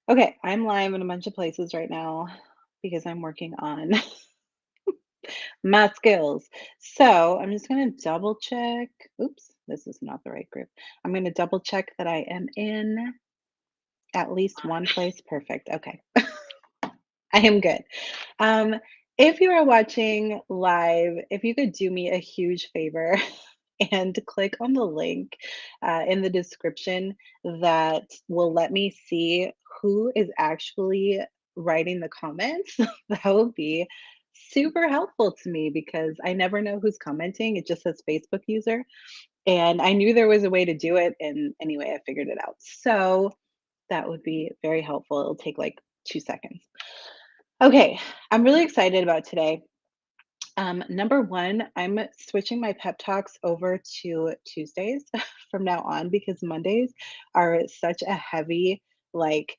Okay, I'm live in a bunch of places right now because I'm working on my skills. So I'm just going to double check. Oops, this is not the right group. I'm going to double check that I am in at least one place. Perfect. Okay, I am good. Um, if you are watching live, if you could do me a huge favor and click on the link in the description that will let me see who is actually writing the comments. That would be super helpful to me because I never know who's commenting. It just says Facebook user. And I knew there was a way to do it. And anyway, I figured it out. So that would be very helpful. It'll take like 2 seconds. Okay, I'm really excited about today. Number one, I'm switching my pep talks over to Tuesdays from now on because Mondays are such a heavy, like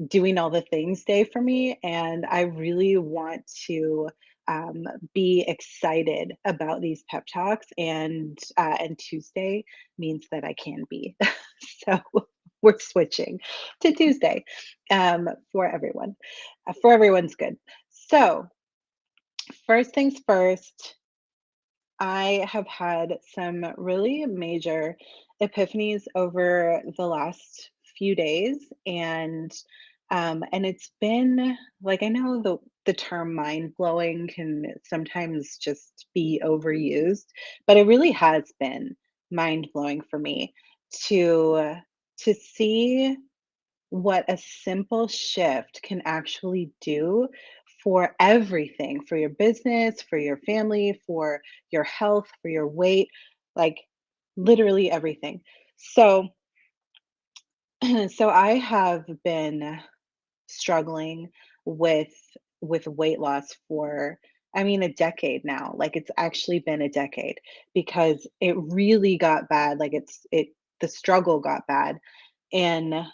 doing all the things day for me. And I really want to um, be excited about these pep talks. And Tuesday means that I can be. So we're switching to Tuesday for everyone, for everyone's good. So, first things first, I have had some really major epiphanies over the last few days, and it's been like I know the term mind blowing can sometimes just be overused, but it really has been mind blowing for me to to see what a simple shift can actually do for everything, for your business, for your family, for your health, for your weight, like literally everything. So, so I have been struggling with weight loss for I mean a decade now. Like it's actually been a decade because it really got bad. Like it the struggle got bad in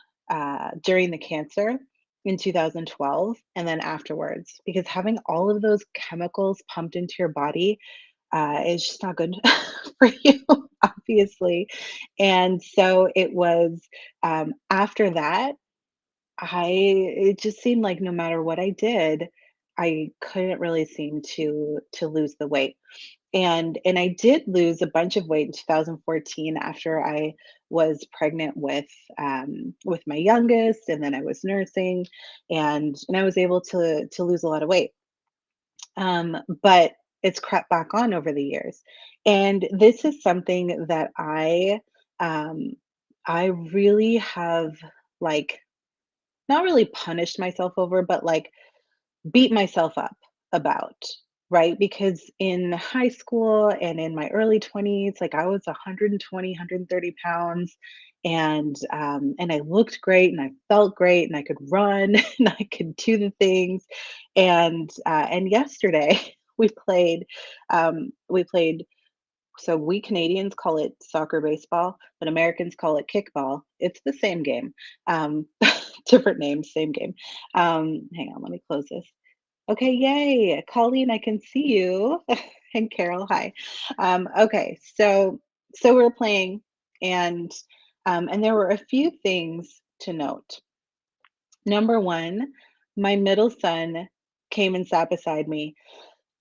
during the cancer in 2012 and then afterwards because having all of those chemicals pumped into your body is just not good for you, obviously. And so it was after that, it just seemed like no matter what I did, I couldn't really seem to lose the weight. And I did lose a bunch of weight in 2014 after I was pregnant with my youngest, and then I was nursing, and I was able to lose a lot of weight. But it's crept back on over the years, and this is something that um, I really have like not really punished myself over, but like beat myself up about, right? Because in high school and in my early 20s, like I was 120, 130 pounds, and I looked great and I felt great and I could run and I could do the things. And yesterday we played so we Canadians call it soccer baseball, but Americans call it kickball. It's the same game. Um, different names, same game. Hang on, let me close this. Okay, yay. Colleen, I can see you. And Carol, hi. Okay, so we're playing and there were a few things to note. Number one, my middle son came and sat beside me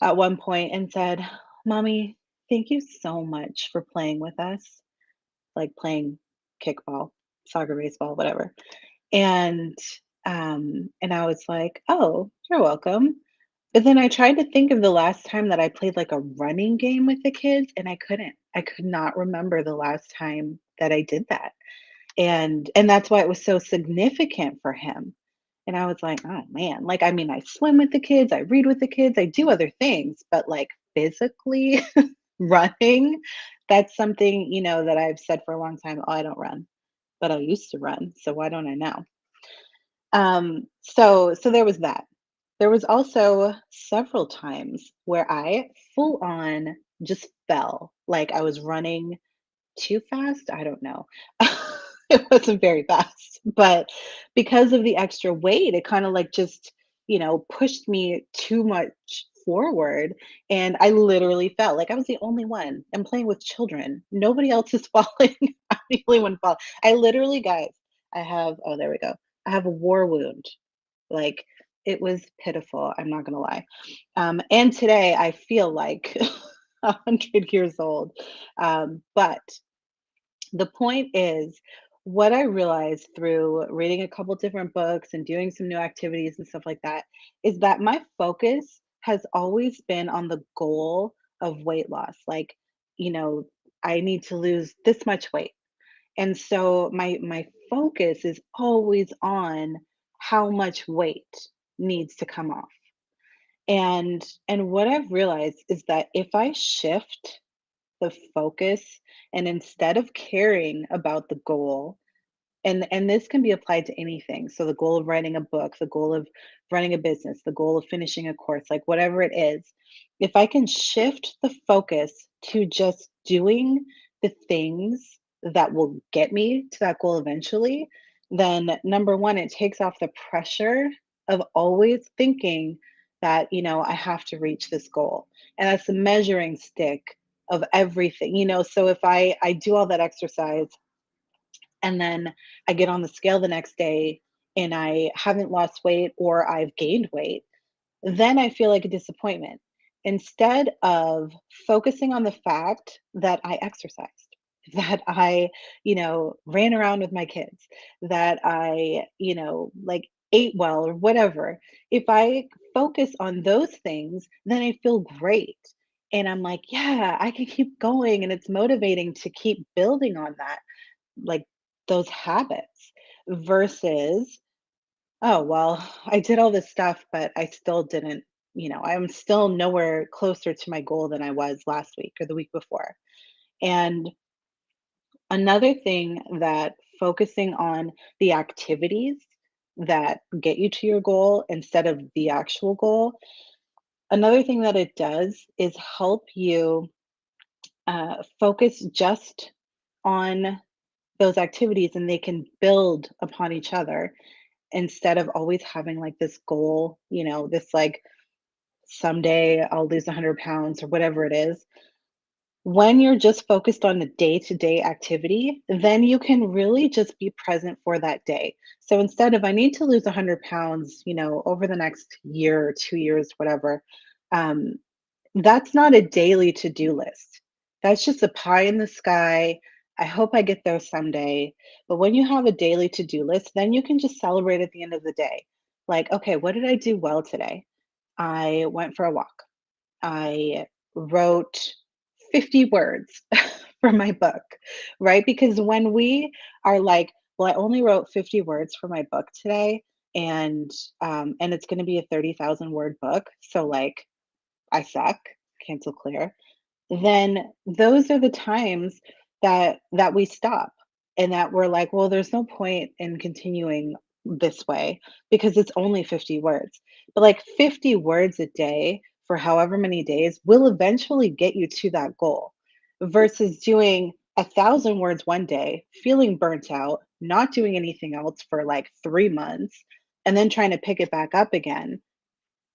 at one point and said, Mommy, thank you so much for playing with us, like playing kickball, soccer, baseball, whatever. And I was like, "Oh, you're welcome." But then I tried to think of the last time that I played like a running game with the kids, and I couldn't. I could not remember the last time that I did that. And that's why it was so significant for him. And I was like, "Oh man." Like I mean, I swim with the kids, I read with the kids, I do other things, but like physically running, that's something, that I've said for a long time, "Oh, I don't run." But I used to run, so why don't I now? So there was that. There was also several times where I full on just fell, like I was running too fast. I don't know. It wasn't very fast, but because of the extra weight, it kind of like just, pushed me too much forward. And I literally fell like I was the only one. I'm playing with children. Nobody else is falling. I'm the only one falling. I literally, guys, I have, oh, there we go. I have a war wound. Like, it was pitiful, I'm not gonna lie. And today I feel like 100 years old. But the point is, what I realized through reading a couple different books and doing some new activities and stuff like that is that my focus has always been on the goal of weight loss. Like, you know, I need to lose this much weight. And so my focus is always on how much weight needs to come off. And what I've realized is that if I shift the focus and instead of caring about the goal, and this can be applied to anything. So the goal of writing a book, the goal of running a business, the goal of finishing a course, like whatever it is, if I can shift the focus to just doing the things that will get me to that goal eventually, then number one, it takes off the pressure of always thinking that, I have to reach this goal. And that's the measuring stick of everything. So if I do all that exercise and then I get on the scale the next day and I haven't lost weight or I've gained weight, then I feel like a disappointment instead of focusing on the fact that I exercised, that I, ran around with my kids, that I, like ate well or whatever. If I focus on those things, then I feel great. And I'm like, yeah, I can keep going. And it's motivating to keep building on that, like those habits versus, oh, well, I did all this stuff, but I still didn't, I'm still nowhere closer to my goal than I was last week or the week before. And another thing that focusing on the activities that get you to your goal instead of the actual goal, another thing that it does is help you focus just on those activities and they can build upon each other instead of always having like this goal, this like someday I'll lose 100 pounds or whatever it is. When you're just focused on the day to day activity, then you can really just be present for that day. So instead of I need to lose 100 pounds, over the next year or 2 years, whatever, um, that's not a daily to do list. That's just a pie in the sky. I hope I get there someday. But when you have a daily to do list, then you can just celebrate at the end of the day. Like, okay, what did I do well today? I went for a walk. I wrote 50 words for my book, right? Because when we are like, well, I only wrote 50 words for my book today, and it's going to be a 30,000 word book. So like, I suck, cancel clear, then those are the times that we stop and that we're like, well, there's no point in continuing this way because it's only 50 words. But like 50 words a day for however many days will eventually get you to that goal versus doing 1,000 words one day, feeling burnt out, not doing anything else for like 3 months, and then trying to pick it back up again.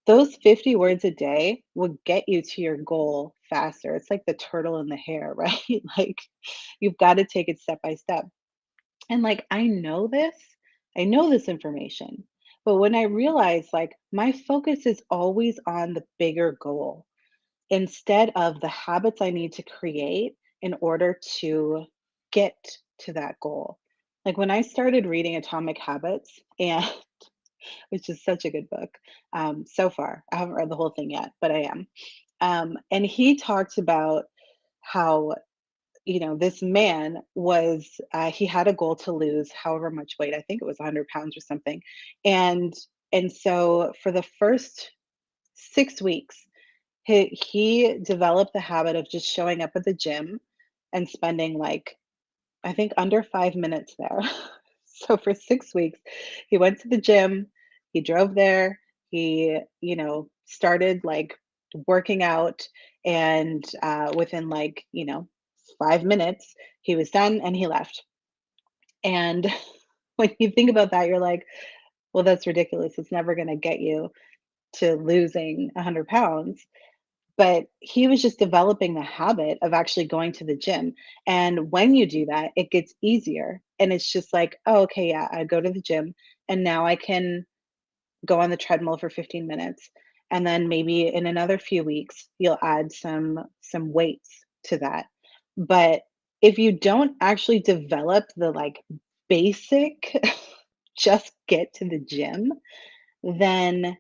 Those 50 words a day will get you to your goal faster. It's like the turtle and the hare, right? Like, you've gotta take it step by step. And, like, I know this information, but when I realize, like, my focus is always on the bigger goal instead of the habits I need to create in order to get to that goal. Like, when I started reading Atomic Habits and which is such a good book, so far. I haven't read the whole thing yet, but I am. And he talks about how, this man was, he had a goal to lose however much weight. I think it was 100 pounds or something. And, and so for the first 6 weeks, he developed the habit of just showing up at the gym and spending like I think under 5 minutes there. So for 6 weeks, he went to the gym, he drove there, he, started, like, working out, and, within, like, 5 minutes, he was done and he left. And when you think about that, you're like, "Well, that's ridiculous. It's never gonna get you to losing 100 pounds." But he was just developing the habit of actually going to the gym, and when you do that, it gets easier, and it's just like, "Oh, okay, yeah, I go to the gym," and now I can go on the treadmill for 15 minutes, and then maybe in another few weeks you'll add some weights to that. But if you don't actually develop the like basic just get to the gym, then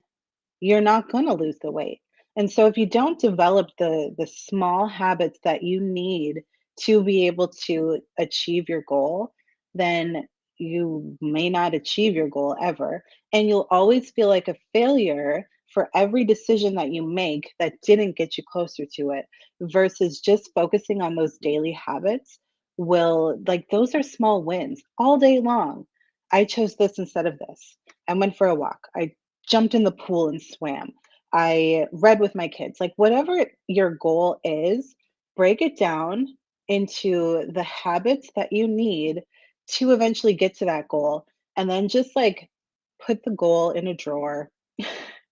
you're not gonna lose the weight. And so if you don't develop the small habits that you need to be able to achieve your goal, then you may not achieve your goal ever. And you'll always feel like a failure for every decision that you make that didn't get you closer to it versus just focusing on those daily habits will like those are small wins all day long. I chose this instead of this. I went for a walk. I jumped in the pool and swam. I read with my kids. Like, whatever your goal is, break it down into the habits that you need to eventually get to that goal. And then just like put the goal in a drawer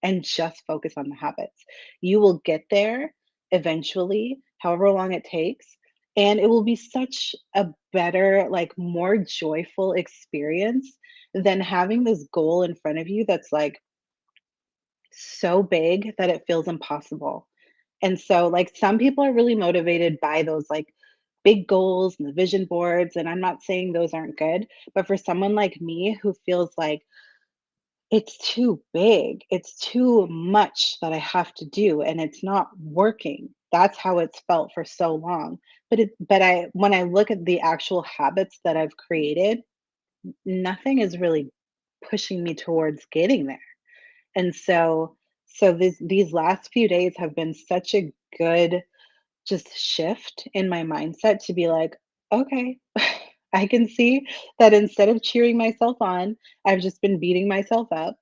and just focus on the habits. You will get there eventually, however long it takes. And it will be such a better, like more joyful experience than having this goal in front of you that's like, so big that it feels impossible. And so, like, some people are really motivated by those, like, big goals and the vision boards, and I'm not saying those aren't good, but for someone like me who feels like it's too big, it's too much that I have to do, and it's not working. That's how it's felt for so long. But I when I look at the actual habits that I've created, nothing is really pushing me towards getting there. And so these last few days have been such a good just shift in my mindset to be like, "Okay, I can see that instead of cheering myself on, I've just been beating myself up.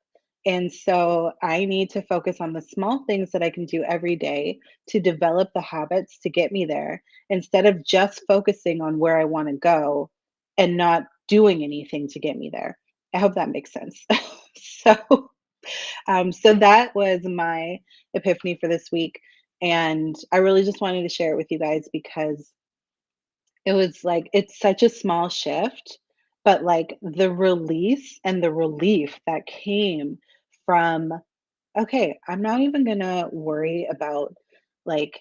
And so I need to focus on the small things that I can do every day to develop the habits to get me there instead of just focusing on where I want to go and not doing anything to get me there." I hope that makes sense. So so that was my epiphany for this week. And I really just wanted to share it with you guys because it was like, it's such a small shift, but like the release and the relief that came from, okay, I'm not even gonna worry about like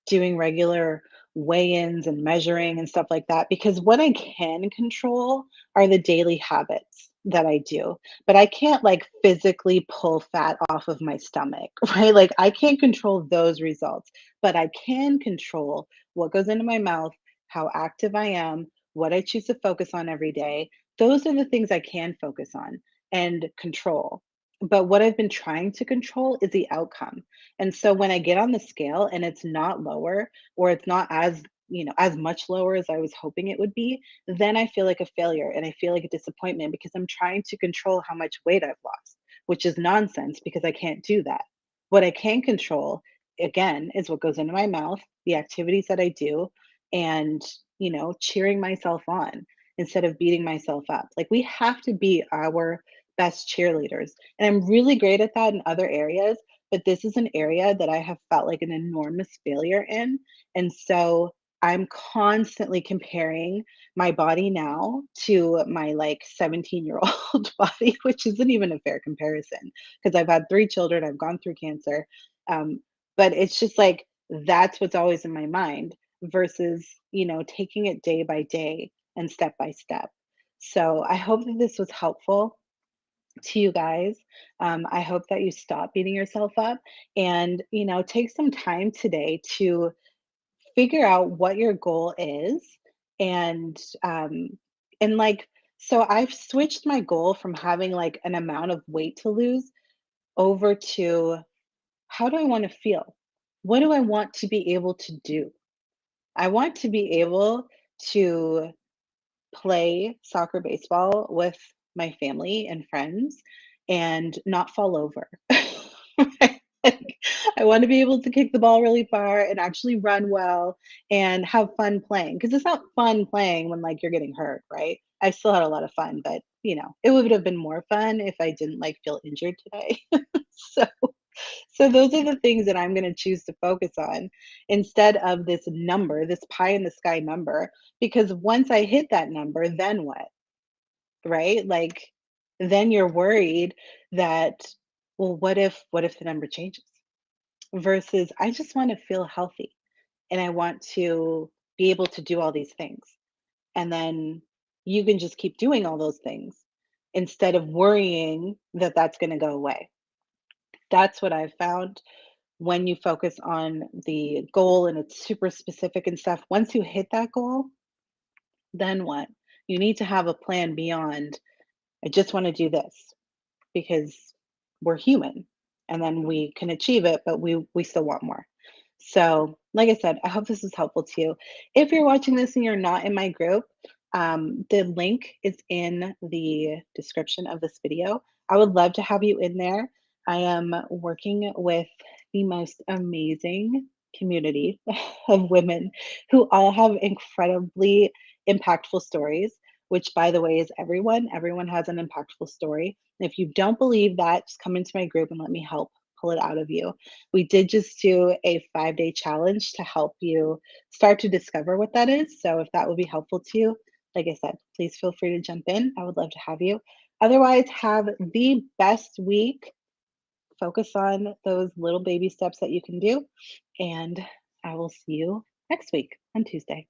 doing regular weigh-ins and measuring and stuff like that because what I can control are the daily habits that I do. But I can't like physically pull fat off of my stomach, right? Like I can't control those results, but I can control what goes into my mouth, how active I am, what I choose to focus on every day. Those are the things I can focus on and control. But what I've been trying to control is the outcome. And so when I get on the scale and it's not lower or it's not as, as much lower as I was hoping it would be, then I feel like a failure and I feel like a disappointment because I'm trying to control how much weight I've lost, which is nonsense because I can't do that. What I can control, again, is what goes into my mouth, the activities that I do, and, cheering myself on instead of beating myself up. Like we have to be our best cheerleaders. And I'm really great at that in other areas, but this is an area that I have felt like an enormous failure in. And so I'm constantly comparing my body now to my like 17-year-old body, which isn't even a fair comparison because I've had 3 children, I've gone through cancer. Um, but it's just like that's what's always in my mind versus, taking it day by day and step by step. So I hope that this was helpful to you guys. I hope that you stop beating yourself up and, take some time today to figure out what your goal is and like so I've switched my goal from having like an amount of weight to lose over to how do I want to feel? What do I want to be able to do? I want to be able to play soccer, baseball with my family and friends and not fall over. Right? Like, I want to be able to kick the ball really far and actually run well and have fun playing because it's not fun playing when like you're getting hurt, right? I still had a lot of fun, but it would have been more fun if I didn't like feel injured today. So so those are the things that I'm going to choose to focus on instead of this number, this pie in the sky number, because once I hit that number, then what? Right? Like then you're worried that, well, what if the number changes? Versus I just want to feel healthy and I want to be able to do all these things. And then you can just keep doing all those things instead of worrying that that's going to go away. That's what I've found when you focus on the goal and it's super specific and stuff. Once you hit that goal, then what? You need to have a plan beyond, I just want to do this because we're human and then we can achieve it, but we still want more. So, like I said, I hope this is helpful to you. If you're watching this and you're not in my group, the link is in the description of this video. I would love to have you in there. I am working with the most amazing community of women who all have incredibly impactful stories, which, by the way, is everyone. Everyone has an impactful story. And if you don't believe that, just come into my group and let me help pull it out of you. We did just do a 5-day challenge to help you start to discover what that is. So if that would be helpful to you, like I said, please feel free to jump in. I would love to have you. Otherwise, have the best week. Focus on those little baby steps that you can do. And I will see you next week on Tuesday.